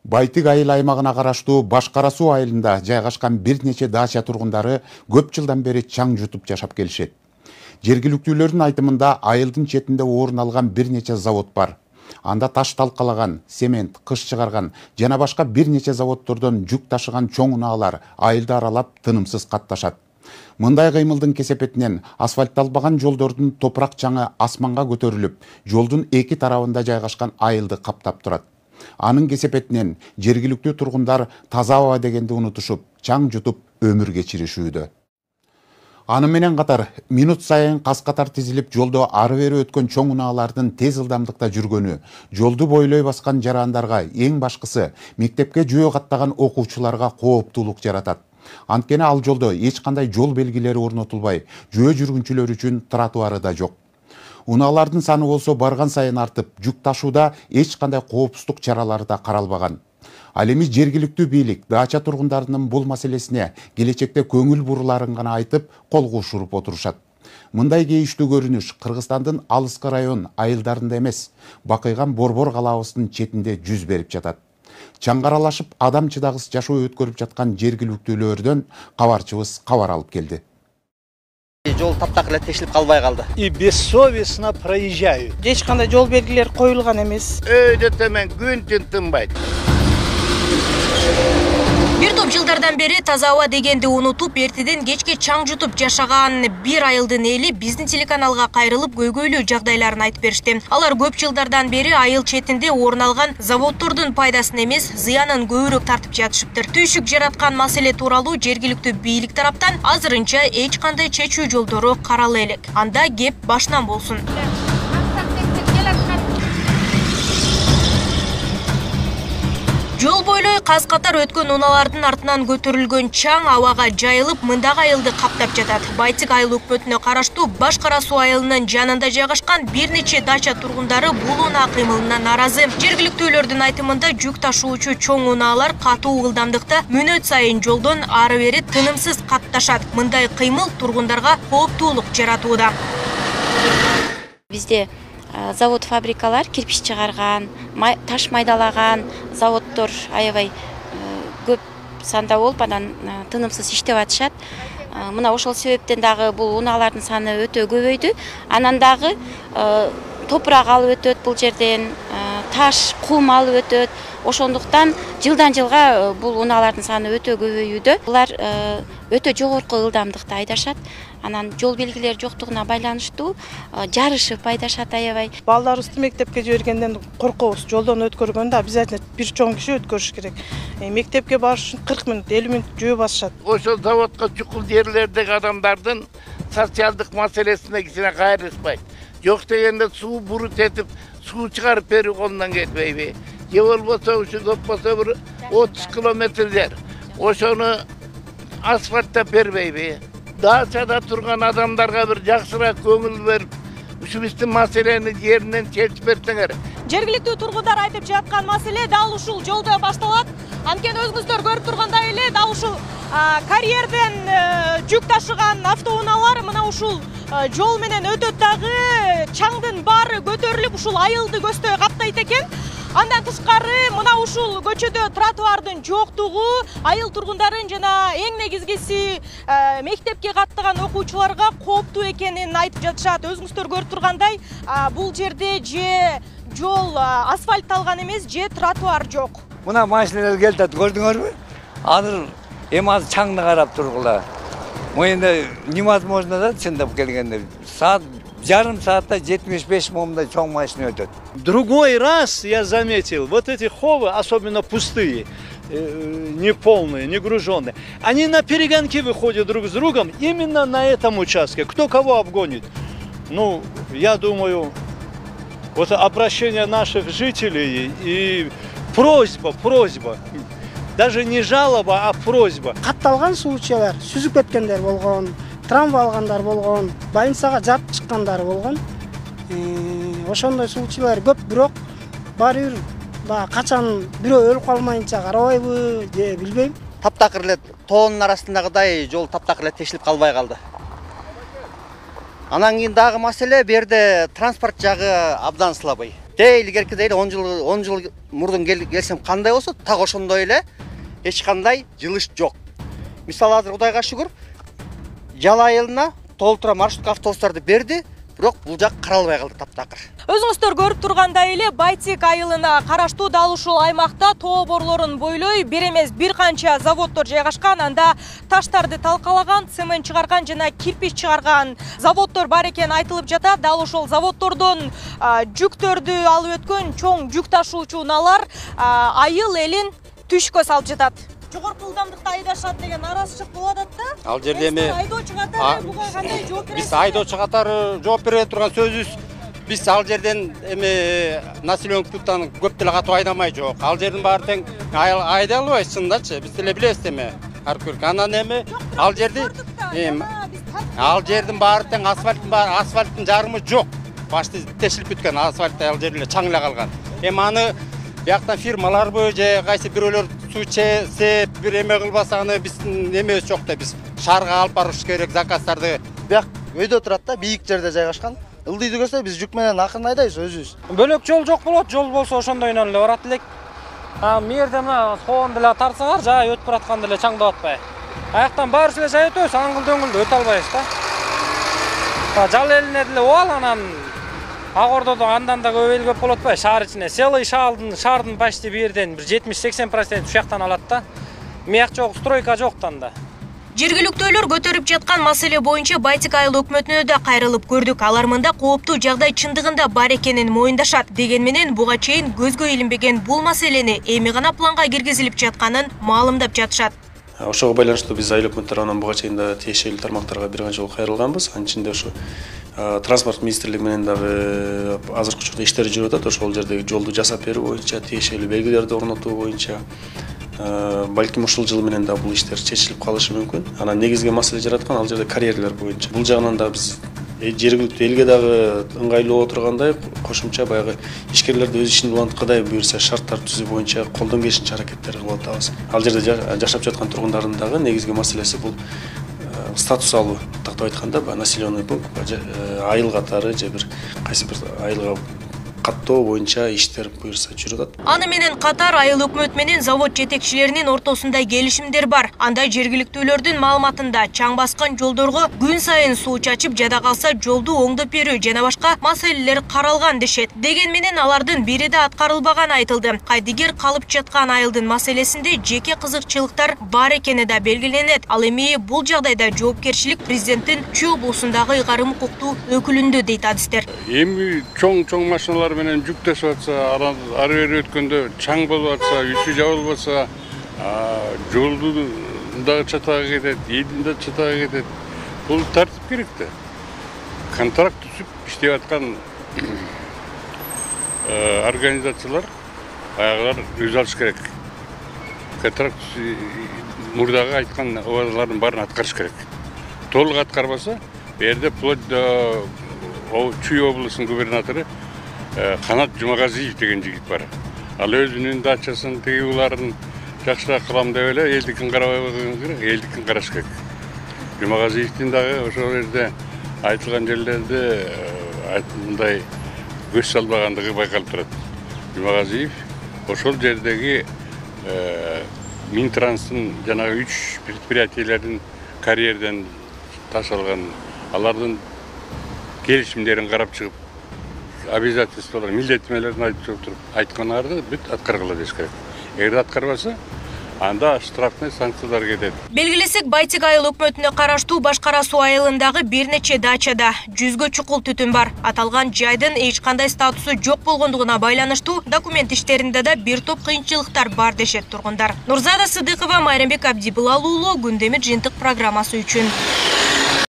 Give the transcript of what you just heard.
Байтык айыл аймагына караштуу Башкара суу айылында жайгашкан бир нече дача тургундары көп жылдан бери чаң жутуп жашап келишет. Жергиликтүүлөрдүн айтымында айылдын четинде орун алган бир нече завод бар. Анда таш талкалаган, цемент, кыш чыгарган жана башка бир нече заводдордон жүк ташыган чоң унаалар айылды аралап тынымсыз катташат. Мындай кыймылдын кесепетинен асфальтталбаган жолдордун топурак чаңы асманга көтөрүлүп, жолдун эки тарабында жайгашкан айылды каптап турат. Анын кесепетинен жергиликтүү тургундар таза аба дегенди унутушуп, чаң жутуп өмүр кечиришүүдө. Аны менен катар минут сайын кас-катар тизилип жолдо ары бери өткөн чоң унаалардын тез ылдамдыкта жүргөнү, жолду бойлой баскан жарандарга, эң башкысы мектепке жөө каттаган окуучуларга кооптуулук жаратат. Анткени ал жолдо эч кандай жол белгилери орнотулбай, жөө жүргүнчүлөр үчүн тротуары да жок. Унаалардын саны болсо барган сайын артып, жүк ташууда эч кандай коопсуздук чаралары да каралбаган. Ал эми жергиликтүү бийлик дача тургундарынын бул маселесине келечекте көңүл буруларын гана айтып, кол кушуруп отурушат. Мындай кейиштүү көрүнүш Кыргызстандын алыскы район айылдарында эмес, Бакыйган Борбор калабыбыздын четинде жүз берип жатат. Чаңгаралашып адам чыдагыс жашоо өткөрүп жаткан жергиликтүүлөрдөн кабарчыбыз кабар алып келди. Жол таптак эле тешилип калбай калды. И бессовестно проезжают. Эч кандай жол белгилери коюлган эмес. Өйдө төмөн күн тынбайт. Бир топ жылдардан бери таза аба дегенди унутуп, эртеден кечке чаң жутуп жашаган бир айылдын эли биздин телеканалга кайрылып көйгөйлүү жагдайларын айтып беришти. Алар көп жылдардан бери айыл четинде орун алган заводдордун пайдасын эмес, зыянын көбүрөөк тартып жатышыптыр. Түйшүк жараткан маселе тууралуу жергиликтүү бийлик тараптан азырынча эч кандай чечүү жолдору карала элек. Анда кеп башынан болсун. Жол бойлой кас-катар өткөн унаалардын артынан көтөрүлгөн чаң абага жайылып, мындагы айылды каптап жатат. Байтык айыл өкмөтүнө караштуу Башкара суу айылынын жанында жайгашкан бир нече дача тургундары бул унаа кыймылынан нааразы. Жергиликтүүлөрдүн айтымында жүк ташуучу чоң унаалар катуу ылдамдыкта мүнөт сайын жолдон ары бери тынымсыз катташат. Мындай кыймыл тургундарга кооптуулук жаратууда. Бизде завод, фабрикалар, кирпич чыгарган, таш майдалаган заводдор аябай көп санда болуп, анан тынымсыз иштеп атышат. Мына ошол себептен дагы бул унаалардын саны өтө көбөйдү. Анан дагы топурак алып өтөт бул жерден, таш, кум алып өтөт. Ошондуктан жылдан жылга бул унаалардын саны өтө көбөйүүдө. Булар өтө жогорку ылдамдыкта айдашат. Анан жол белгилери жоктугуна байланыштуу жарышып айдашат аябай. Балдарыбызды мектепке жибергенден коркобуз. Жолдон өткөргөндө обязательно бир чоң киши өткөрүш керек. Мектепке барыш үчүн 40 мүнөт, 50 мүнөт жөө басышат. Ошол заводко чукул жерлердеги адамдардын социалдык маселесине кичине кайрылышпайт. Жок дегенде суу бурут этип, суу чыгарып берүү колунан кетпейби? Же болбосо ушу көп болсо бир 30 километр жер. Ошону асфальттап бербейби? Дачада турган адамдарга бир жакшыраак көңүл берип, ушу биздин маселени жеринен чечип берсеңер. Жергиликтүү тургундар айтып жаткан маселе дал ушул жолдо башталат. Анткени өзүңүздөр көрүп тургандай эле дал ушул карьерден жүк ташыган автоунаалар мына ушул жол менен өтөт дагы, чаңдын баары көтөрүлүп ушул айылды көздөй каптайт экен. Андан тышкары мына ушул көчөдө тротуардын жоктугу айыл тургундарын жана эң негизгиси мектепке каттаган окуучуларга кооптуу экенин айтып жатышат. Өзүңүздөр көрүп тургандай, бул жерде же жол асфальтталган эмес, же тротуар жок. Мына машиналар келет, көрдүңөрбү? Азыр эми азыр чаңды карап тургула. Моюнда невозможно да чындап келгенде. Жарым саатта 75 момда чоң машина өтөт. Другой раз я заметил, вот эти ховы, особенно пустые, не полные, не груженные, они на перегонки выходят друг с другом именно на этом участке. Кто кого обгонит? Ну, я думаю, вот обращение наших жителей и просьба, даже не жалоба, а просьба. Катталган суучулар сүзүп кеткендер болгон, травма алгандар болгон, больницага жатып чыккандар болгон. Ошондой суучулар көп, бирок баары бир качан бирөө өлүп калмайынча карабайбы, же билбейм. Таптакыр эле тоонун арасындагыдай жол таптакыр эле тешилип калбай калды. Анан кийин дагы маселе берде транспорт жагы абдан слабый. илгеркидей эле 10 жыл мурдун келсем кандай болсо, так ошондой эле эч кандай жылыш жок. Мисалы азыр Кудайга шүгүр, жал айылына толтура маршрутка автобустарды берди, бирок бул жак каралбай калды таптакыр. Өзүңүздөр көрүп тургандай эле Байтик айылына караштуу дал ушул аймакта тоо борлорун бойлой бир эмес бир канча заводдор жайгашкан. Анда таштарды талкалаган, цемент чыгарган жана кирпич чыгарган заводдор бар экени айтылып жатат. Дал ошол заводдордон жүктөрдү алып өткөн чоң жүк ташуучу унаалар айыл элин түшкө салып жатат. Жогорку ылдамдыкта айдашат деген наразычылык болуп атат да. Ал жерде эми айдоочу катары буга кандай жооп бересиз? Биз айдоочу катары жооп бере турган сөзүбүз. Биз ал жерден эми населенный пункттан көп деле катуу айдамай жок. Ал жердин баары тең айдай албайбыз чындачы. Биз деле билебиз эми. Анан эми ал жердин баары тең асфальттын жарымы жок. Башты тешилип бүткөн асфальт ал жерде чаң эле калган. Эми аны бияктан фирмаларбы же кайсы бирөөлөр суу чесеп бир эме кылбаса аны биздин эмебиз жок да, биз шаарга алып барыш керек заказдарды. Бияк өйдө турат да, бийик жерде жайгашкан. Ылдыйды көрсө биз жүк менен акырын айдайбыз өзүбүз. Бөлөк жол жок болот, жол болсо ошондойнан эле барат элек. Мерде мына соон деле тарсаңар, жай өтүп баратканда эле чаңдап атпай. Аяктан баарыбыз эле жай өтөбүз, аңгыл-дөңгүлдө өтө албайбыз да. Жал элине деле обал, анан ак ордодо андан да көп эл көп болот атпайбы, шаар ичине. Селый шаардын почти бир жерден бир 70-80% ушактан алат да. Мияк жок, стройка жоктан да. Жергиликтүүлөр көтөрүп жаткан маселе боюнча Байтик айыл өкмөтүнө да кайрылып көрдүк. Алар мында кооптуу жагдай чындыгында бар экенин моюндашат. Деген менен буга чейин көзгө илинбеген бул маселени эми гана планга киргизилип жатканын маалымдап жатышат. Ошого байланыштуу биз айыл өкмөт тарабынан буга чейин да тиешелүү тармактарга бир канча жолу кайрылганбыз. Анын ичинде ошо транспорт министрлиги менен дагы азыркы учурда иштер жүрүп атат. Ошол жердеги жолду жасап берүү боюнча, тиешелүү белгилерди орнотуу боюнча балким ушул жыл менен да бул иштер чечилип калышы мүмкүн. Анан негизги маселе жараткан ал жерде карьерлер боюнча. Бул жагынан да биз жергиликтүү элге дагы ыңгайлуу боло тургандай кошумча баягы ишкерлерди өз ишин уланткыдай буюрса шарттар түзүү боюнча колдон келишинче аракеттер кылып атабыз. Ал жерде жашап жаткан тургундардын дагы негизги маселеси бул статус алуу. Тактап айтканда населенный пункт айыл катары же бир кайсы бир айылга каттоо боюнча иштер буюрса жүрүп атат. Аны менен катар айыл өкмөт менен завод жетекчилеринин ортосунда келишимдер бар. Анда жергиликтүүлөрдүн маалыматында чаң баскан жолдорго күн сайын суу чачып, жада калса жолду оңдоп берүү жана башка маселелер каралган дешет. Деген менен алардын бири да аткарылбаганы айтылды. Кайдыгер калып жаткан айылдын маселесинде жеке кызыкчылыктар бар экени да белгиленет. Ал эми бул жагдайда жоопкерчилик президенттин Чүй облусундагы ыйгарым укуктуу өкүлүндө дейт адистер. Эми чоң машиналар менен жүк ташып атса, ары бери өткөндө чаң болуп атса, үчү жабылбаса, жолду да чатага кетет, элдин да чатага кетет. Бул тартип керек да. Контракт түзүп иштеп аткан организациялар аягылар өз алыш керек. Контракт мурдагы айткан убадалардын баарын аткарыш керек. Толук аткарбаса, бу жерде вплоть до Чүй облусунун губернатору Канат Жумагазиев деген жигит бар. Ал өзүнүн дачасын, тыюуларын жакшыраак кылам деп эле элдикин карабай койгон керек, элдикин караш керек. Жумагазиевдин дагы ошол жерде айтылган жерлерде мындай көз салбагандыгы байкалып турат. Жумагазиев ошол жердеги Минтранстын жанагы 3 предприятиелердин карьерден ташалган, алардын келишимдерин карап чыгып, обязательстволор, милдеттемелерин айтып чыгып туруп, айтканарды бүт аткаргыла деш керек. Эгер аткарбаса, анда штрафный санкциялар кетет. Белгилесек, Байтик айыл өкмөтүнө караштуу Башкара суу айылындагы бир нече дачада 100гө чукул түтүн бар. Аталган жайдын эч кандай статусу жок болгондугуна байланыштуу документ иштеринде да бир топ кыйынчылыктар бар дешет тургундар. Нурзада Сыдыкова, Майрамбек Абдибылал уулу, Күндемир жыйынтык программасы үчүн.